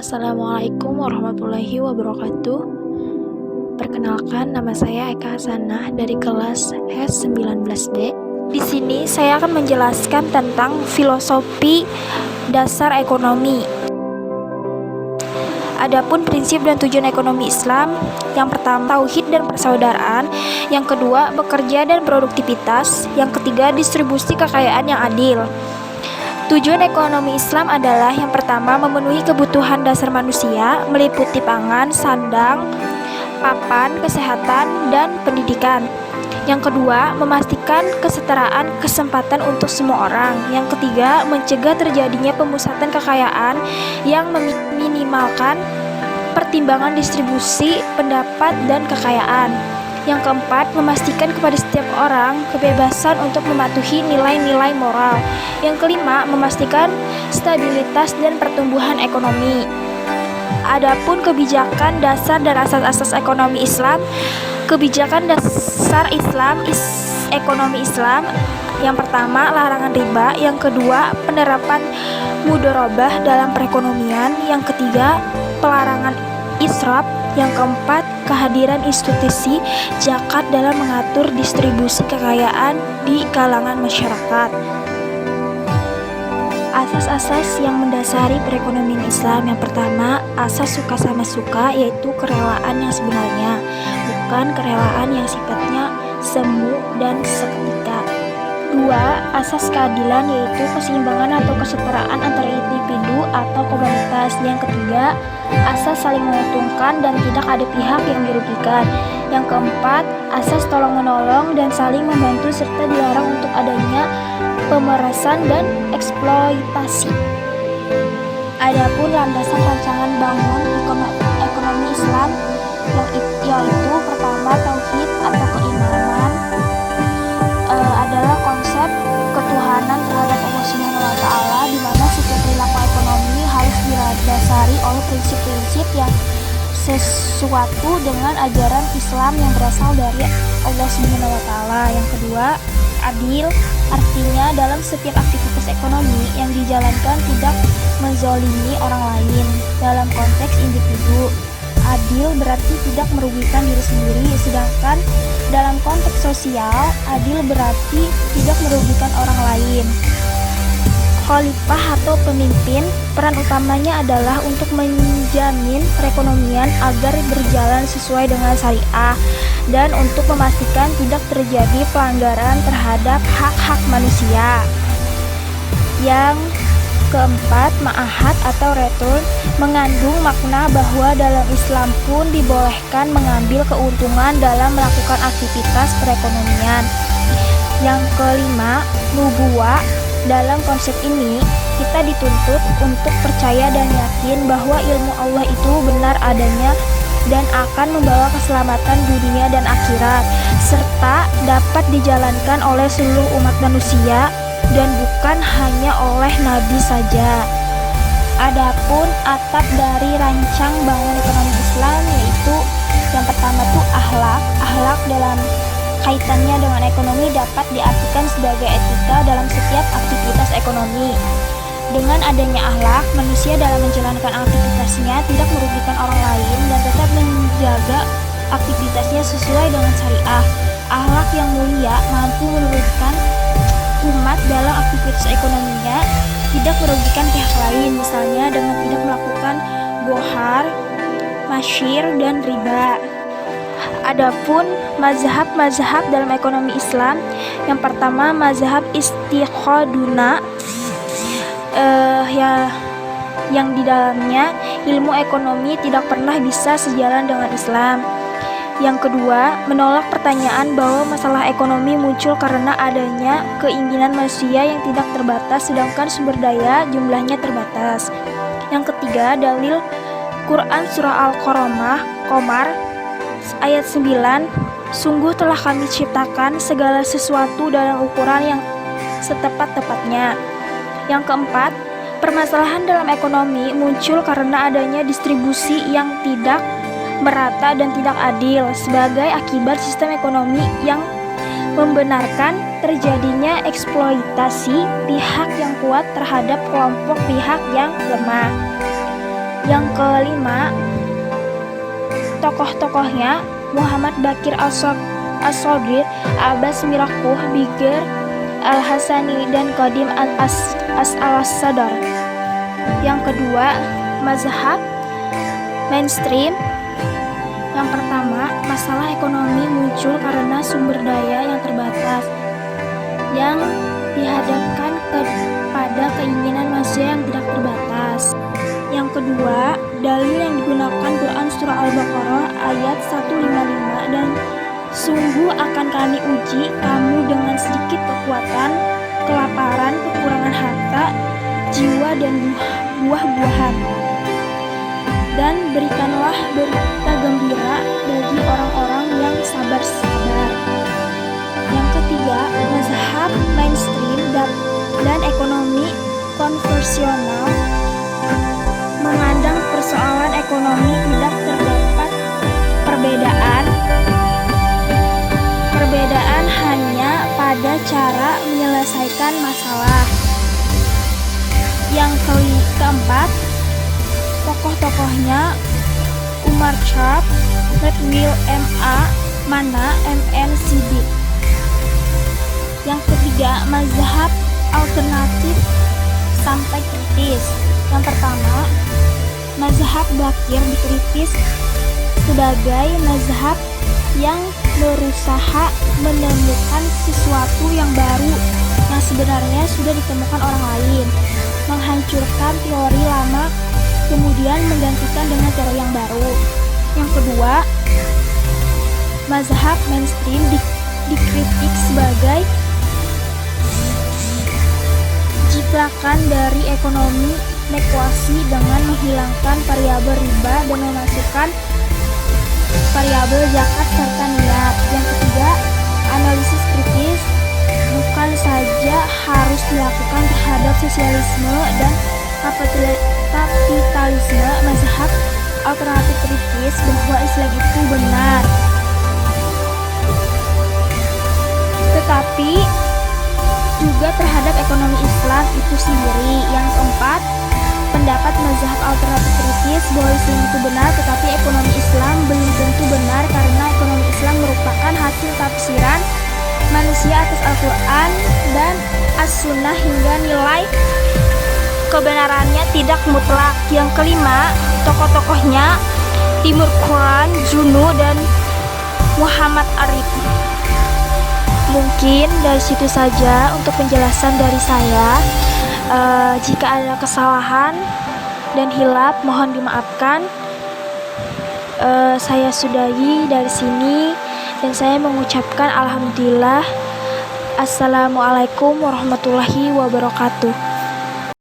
Assalamualaikum warahmatullahi wabarakatuh. Perkenalkan, nama saya Eka Hasanah dari kelas HES 19B. Di sini saya akan menjelaskan tentang filosofi dasar ekonomi. Adapun prinsip dan tujuan ekonomi Islam, yang pertama tauhid dan persaudaraan, yang kedua bekerja dan produktivitas, yang ketiga distribusi kekayaan yang adil. Tujuan ekonomi Islam adalah yang pertama memenuhi kebutuhan dasar manusia, meliputi pangan, sandang, papan, kesehatan, dan pendidikan. Yang kedua, memastikan kesetaraan kesempatan untuk semua orang. Yang ketiga, mencegah terjadinya pemusatan kekayaan yang meminimalkan pertimbangan distribusi pendapat dan kekayaan. Yang keempat, memastikan kepada setiap orang kebebasan untuk mematuhi nilai-nilai moral. Yang kelima, memastikan stabilitas dan pertumbuhan ekonomi. Adapun kebijakan dasar dan asas-asas ekonomi Islam, kebijakan dasar ekonomi Islam, yang pertama larangan riba, yang kedua penerapan mudharabah dalam perekonomian, yang ketiga pelarangan israf, yang keempat kehadiran institusi zakat dalam mengatur distribusi kekayaan di kalangan masyarakat. Asas-asas yang mendasari perekonomian Islam, yang pertama asas suka sama suka, yaitu kerelaan yang sebenarnya, bukan kerelaan yang sifatnya semu dan seketika. Dua, asas keadilan, yaitu keseimbangan atau kesetaraan antara individu atau komunitas. Yang ketiga, asas saling menguntungkan dan tidak ada pihak yang dirugikan. Yang keempat, asas tolong-menolong dan saling membantu serta dilarang untuk adanya pemerasan dan eksploitasi. Adapun landasan rancangan bangun ekonomi Islam, yaitu pertama tauhid atau keimanan, adalah konsep ketuhanan terhadap Allah Subhanahu wa Ta'ala, di mana setiap perilaku ekonomi harus didasari oleh prinsip-prinsip yang sesuatu dengan ajaran Islam yang berasal dari Allah Subhanahu wa Ta'ala. Yang kedua, adil, artinya dalam setiap aktivitas ekonomi yang dijalankan tidak menzolimi orang lain dalam konteks individu. Adil berarti tidak merugikan diri sendiri, sedangkan dalam konteks sosial, adil berarti tidak merugikan orang lain. Khalifah atau pemimpin, peran utamanya adalah untuk menjamin perekonomian agar berjalan sesuai dengan syariah dan untuk memastikan tidak terjadi pelanggaran terhadap hak-hak manusia. Yang keempat, ma'ahad atau return mengandung makna bahwa dalam Islam pun dibolehkan mengambil keuntungan dalam melakukan aktivitas perekonomian. Yang kelima, nubuwah. Dalam konsep ini, kita dituntut untuk percaya dan yakin bahwa ilmu Allah itu benar adanya dan akan membawa keselamatan dunia dan akhirat, serta dapat dijalankan oleh seluruh umat manusia dan bukan hanya oleh Nabi saja. Adapun atap dari rancang bangun ekonomi Islam, yaitu yang pertama tuh akhlak. Akhlak dalam kaitannya dengan ekonomi dapat diartikan sebagai etika dalam setiap aktivitas ekonomi. Dengan adanya akhlak, manusia dalam menjalankan aktivitasnya tidak merugikan orang lain dan tetap menjaga aktivitasnya sesuai dengan syariah. Akhlak yang mulia mampu menurunkan umat dalam aktivitas ekonominya, tidak merugikan pihak lain, misalnya dengan tidak melakukan bohar, masyir, dan riba. Adapun mazhab-mazhab dalam ekonomi Islam, yang pertama mazhab istiqoduna, yang di dalamnya ilmu ekonomi tidak pernah bisa sejalan dengan Islam. Yang kedua, menolak pertanyaan bahwa masalah ekonomi muncul karena adanya keinginan manusia yang tidak terbatas sedangkan sumber daya jumlahnya terbatas. Yang ketiga, dalil Quran surah Al-Qamar ayat 9, sungguh telah kami ciptakan segala sesuatu dalam ukuran yang setepat-tepatnya. Yang keempat, permasalahan dalam ekonomi muncul karena adanya distribusi yang tidak merata dan tidak adil sebagai akibat sistem ekonomi yang membenarkan terjadinya eksploitasi pihak yang kuat terhadap kelompok pihak yang lemah. Yang kelima, tokoh-tokohnya Muhammad Baqir As-Sodri, Abbas Mirakuh, Bigir Al-Hasani, dan Qadim Al-Sadar. Yang kedua, mazhab mainstream. Yang pertama, masalah ekonomi muncul karena sumber daya yang terbatas yang dihadapkan kepada keinginan manusia yang tidak terbatas. Yang kedua, dalil yang digunakan Quran Surah Al-Baqarah ayat 155, dan sungguh akan kami uji kamu dengan sedikit kekuatan, kelaparan, kekurangan harta, jiwa, dan buah-buahan. Dan berikanlah berita gembira bagi orang-orang yang sabar-sabar. Yang ketiga, mazhab mainstream dan ekonomi konvensional memandang persoalan ekonomi tidak terdapat perbedaan hanya pada cara menyelesaikan masalah. Yang keempat, tokoh-tokohnya Umar Sharp, Redwill M.A. Mana, M.N. Siddiq. Yang ketiga, mazhab alternatif sampai kritis. Yang pertama, mazhab Baqir dikritis sebagai mazhab yang berusaha menemukan sesuatu yang baru yang sebenarnya sudah ditemukan orang lain, menghancurkan teori lama kemudian menggantikan dengan teori yang baru. Yang kedua, mazhab mainstream dikritik sebagai ciplakan dari ekonomi nekuasi dengan menghilangkan variabel riba dan memasukkan variabel zakat serta niat. Yang ketiga, analisis kritis bukan saja harus dilakukan terhadap sosialisme dan kapitalisme. Mazhab alternatif kritis bahwa Islam itu benar, tetapi juga terhadap ekonomi Islam itu sendiri. Yang keempat, pendapat mazhab alternatif kritis bahwa Islam itu benar, tetapi ekonomi Islam belum tentu benar karena ekonomi Islam merupakan hasil tafsiran manusia atas Al-Quran dan As-Sunnah hingga nilai kebenarannya tidak mutlak. Yang kelima, tokoh-tokohnya Timur Quran, Junu, dan Muhammad Arif. Mungkin dari situ saja untuk penjelasan dari saya. Jika ada kesalahan dan hilaf, mohon dimaafkan. Saya sudahi dari sini dan saya mengucapkan alhamdulillah. Assalamualaikum warahmatullahi wabarakatuh.